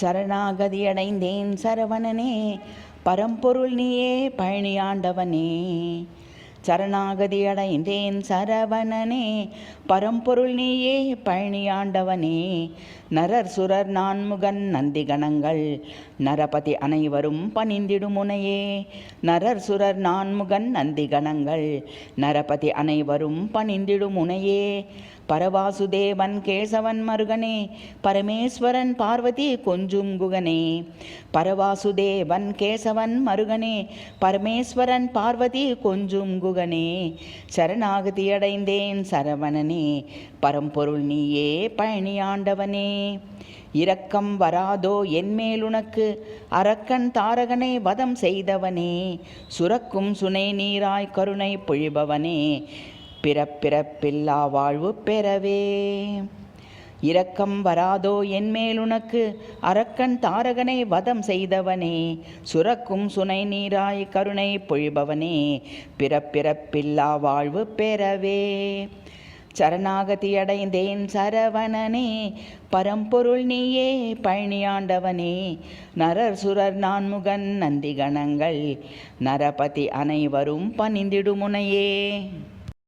சரணாகதியடைந்தேன் சரவணனே, பரம்பொருள் நீயே பழனியாண்டவனே. சரணாகதியடைந்தேன் சரவணனே, பரம்பொருள் நீயே பழனியாண்டவனே. நரர் சுரர் நான்முகன் நந்திகணங்கள் நரபதி அனைவரும் பணிந்திடும் முனையே. நரர் சுரர் நான்முகன் நந்திகணங்கள் நரபதி அனைவரும் பணிந்திடும் முனையே. பரவாசுதேவன் கேசவன் மருகனே, பரமேஸ்வரன் பார்வதி கொஞ்சும் குகனே. பரவாசுதேவன் கேசவன் மருகனே, பரமேஸ்வரன் பார்வதி கொஞ்சும் குகனே. சரணாகதியடைந்தேன் சரவணனே, பரம்பொருள் நீயே பழனியாண்டவனே. இரக்கம் வராதோ என்மேலுனக்கு, அரக்கன் தாரகனை வதம் செய்தவனே. சுரக்கும் சுனை நீராய் கருணை பொழிபவனே, பிறப்பிறப்பில்லா வாழ்வு பெறவே. இரக்கம் வராதோ என்மேலுனக்கு, அரக்கன் தாரகனை வதம் செய்தவனே. சுரக்கும் சுனை நீராய் கருணை பொழிபவனே, பிறப்பிறப்பில்லா வாழ்வு பெறவே. சரணாகதியடைந்தேன் சரவணனே, பரம்பொருள் நீயே பழனியாண்டவனே. நரர் சுரர் நான்முகன் நந்திகணங்கள் நரபதி அனைவரும் பணிந்திடும் முனையே.